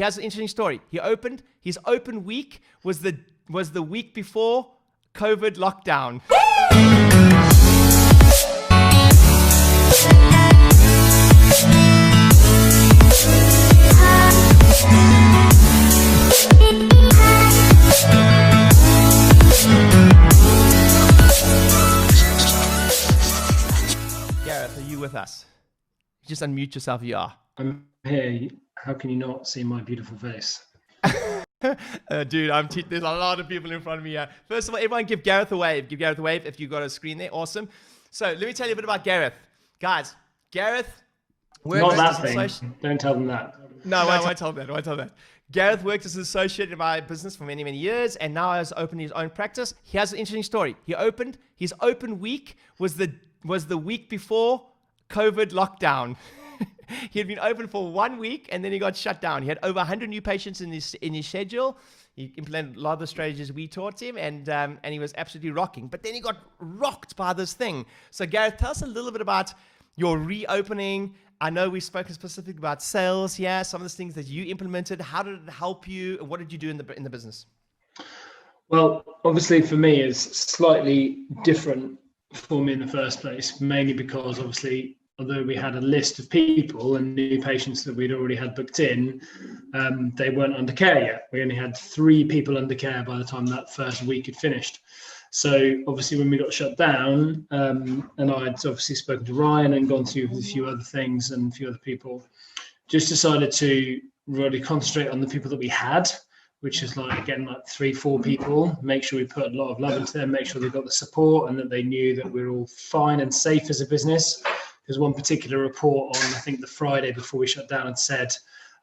He has an interesting story. His open week was the week before COVID lockdown. Gareth, are you with us? Just unmute yourself. You are. I'm here. How can you not see my beautiful face? Dude, there's a lot of people in front of me here. First of all, everyone give Gareth a wave. Give Gareth a wave if you've got a screen there. Awesome. So let me tell you a bit about Gareth. Guys, Gareth... Not that thing. Don't tell them that. No, I won't tell them that. Gareth worked as an associate in my business for many, many years, and now has opened his own practice. He has an interesting story. His open week was the week before COVID lockdown. He had been open for 1 week and then he got shut down. He had over 100 new patients in his schedule. He implemented a lot of the strategies we taught him, and he was absolutely rocking. But then he got rocked by this thing. So Gareth, tell us a little bit about your reopening. I know we've spoken specifically about sales here, some of the things that you implemented. How did it help you, and what did you do in the business? Well, obviously for me, it's slightly different for me in the first place, mainly because obviously, although we had a list of people and new patients that we'd already had booked in, they weren't under care yet. We only had 3 people under care by the time that first week had finished. So obviously when we got shut down, and I'd obviously spoken to Ryan and gone through a few other things and a few other people, just decided to really concentrate on the people that we had, which is like 3-4 people, make sure we put a lot of love into them, make sure they got the support and that they knew that we're all fine and safe as a business. There's one particular report on, I think, the Friday before we shut down and said,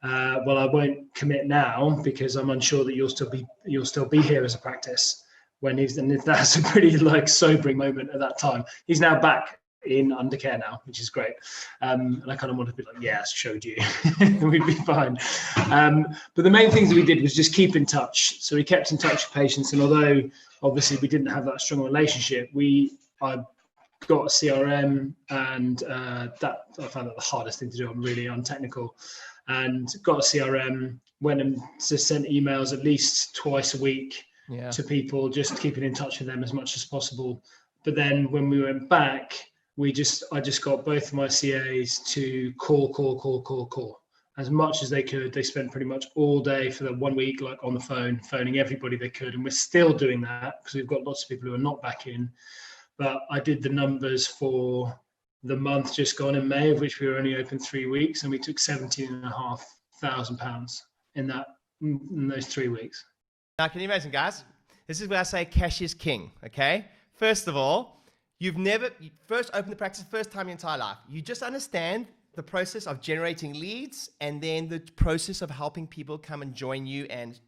well, I won't commit now because I'm unsure that you'll still be here as a practice. And that's a pretty sobering moment at that time. He's now back in undercare now, which is great. And I kind of wanted to be like, yeah, I showed you, we'd be fine. But the main things that we did was just keep in touch. So we kept in touch with patients. And although obviously we didn't have that strong relationship, I got a CRM, and that I found that the hardest thing to do. I'm really untechnical, and got a CRM, went and just sent emails at least twice a week to people, just keeping in touch with them as much as possible. But then when we went back, I just got both of my CAs to call as much as they could. They spent pretty much all day for the 1 week, on the phone, phoning everybody they could. And we're still doing that because we've got lots of people who are not back in. But I did the numbers for the month just gone in May, of which we were only open 3 weeks, and we took £17,500 in those 3 weeks. Now, can you imagine, guys? This is where I say cash is king, okay? First of all, you first opened the practice first time in your entire life. You just understand the process of generating leads and then the process of helping people come and join you and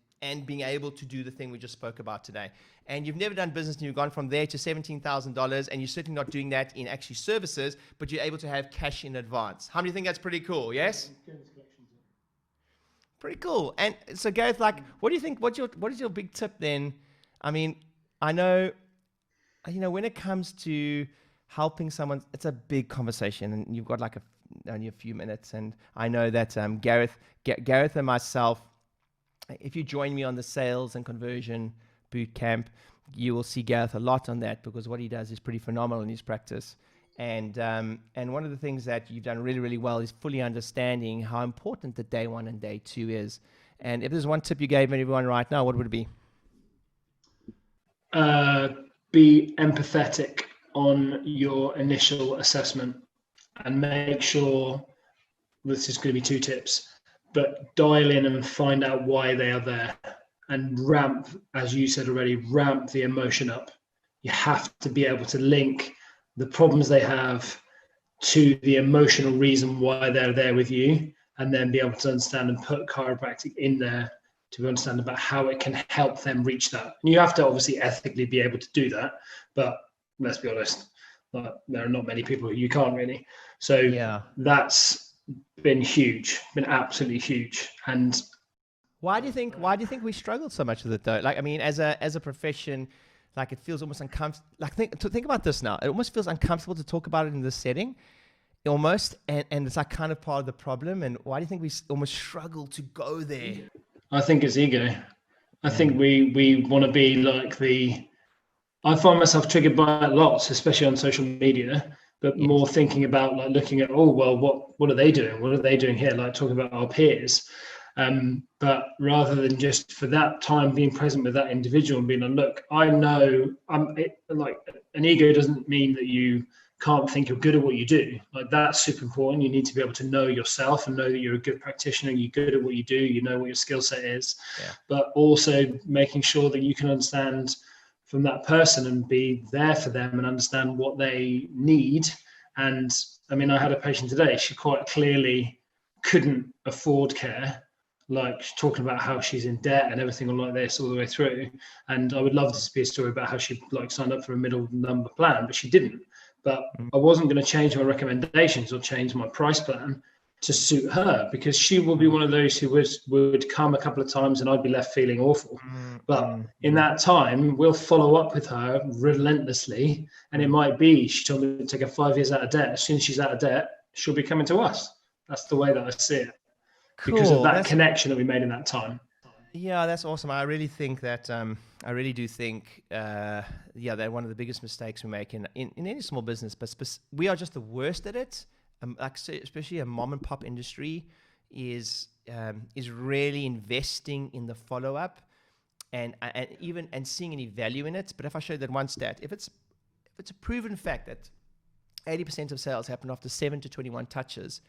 being able to do the thing we just spoke about today. And you've never done business and you've gone from there to $17,000, and you're certainly not doing that in actually services, but you're able to have cash in advance. How many think that's pretty cool? Yes? Pretty cool. And so Gareth, what do you think, what is your big tip then? I mean, I know, when it comes to helping someone, it's a big conversation, and you've got only a few minutes. And I know that Gareth and myself, if you join me on the sales and conversion boot camp, you will see Gareth a lot on that, because what he does is pretty phenomenal in his practice. And one of the things that you've done really, really well is fully understanding how important the day 1 and day 2 is. And if there's one tip you gave everyone right now, what would it be? Be empathetic on your initial assessment, and make sure, this is going to be 2 tips, but dial in and find out why they are there, and ramp, as you said already, ramp the emotion up. You have to be able to link the problems they have to the emotional reason why they're there with you, and then be able to understand and put chiropractic in there to understand about how it can help them reach that. And you have to obviously ethically be able to do that, but let's be honest, there are not many people who you can't really. So that's been huge, been absolutely huge. And why do you think we struggle so much with it though? As a profession, it feels almost uncomfortable. Think about this now. It almost feels uncomfortable to talk about it in this setting. almost, and it's like kind of part of the problem. And why do you think we almost struggle to go there? I think it's ego. I think we want to be like I find myself triggered by it lots, especially on social media, but more thinking about like looking at, oh, well, what are they doing? What are they doing here? Like talking about our peers. But rather than just for that time being present with that individual and being like, look, I know like an ego doesn't mean that you can't think you're good at what you do. Like that's super important. You need to be able to know yourself and know that you're a good practitioner, you're good at what you do, you know what your skill set is, but also making sure that you can understand from that person and be there for them and understand what they need. And I mean, I had a patient today, she quite clearly couldn't afford care, like talking about how she's in debt and everything like this all the way through. And I would love to be a story about how she like signed up for a middle number plan, but she didn't. But I wasn't going to change my recommendations or change my price plan to suit her, because she will be one of those who would come a couple of times and I'd be left feeling awful. But in that time, we'll follow up with her relentlessly. And it might be, she told me to take her 5 years out of debt. As soon as she's out of debt, she'll be coming to us. That's the way that I see it. Cool. Because of that connection that we made in that time. Yeah, that's awesome. I really think that, I really do think, that one of the biggest mistakes we make in any small business, but we are just the worst at it. Like especially a mom and pop industry is really investing in the follow up and seeing any value in it. But if I show you that one stat, if it's a proven fact that 80% of sales happen after 7 to 21 touches,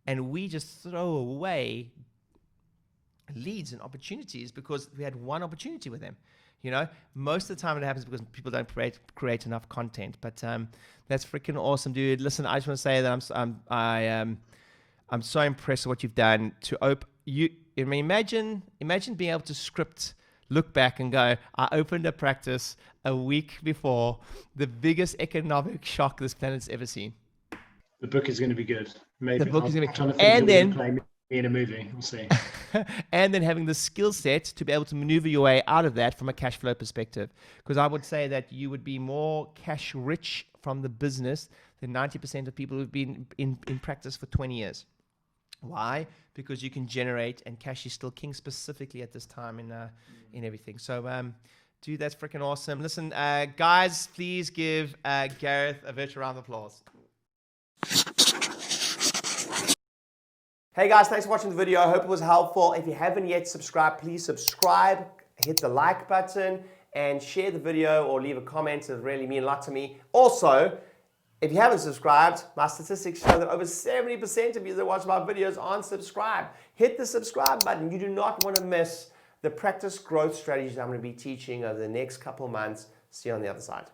and we just throw away leads and opportunities because we had one opportunity with them. You know, most of the time it happens because people don't create enough content. But that's freaking awesome, dude. Listen, I just want to say that I'm so impressed with what you've done to I mean, imagine being able to look back and go, I opened a practice a week before the biggest economic shock this planet's ever seen. The book is going to be good. Maybe the book is going to be trying to think and then play me in a movie. We'll see. And then having the skill set to be able to maneuver your way out of that from a cash flow perspective. Because I would say that you would be more cash rich from the business than 90% of people who've been in practice for 20 years. Why? Because you can generate, and cash is still king, specifically at this time in everything. So, dude, that's freaking awesome. Listen, guys, please give Gareth a virtual round of applause. Hey guys, thanks for watching the video. I hope it was helpful. If you haven't yet subscribed, please subscribe, hit the like button, and share the video or leave a comment. It would really mean a lot to me. Also, if you haven't subscribed, my statistics show that over 70% of you that watch my videos aren't subscribed. Hit the subscribe button. You do not want to miss the practice growth strategies I'm going to be teaching over the next couple of months. See you on the other side.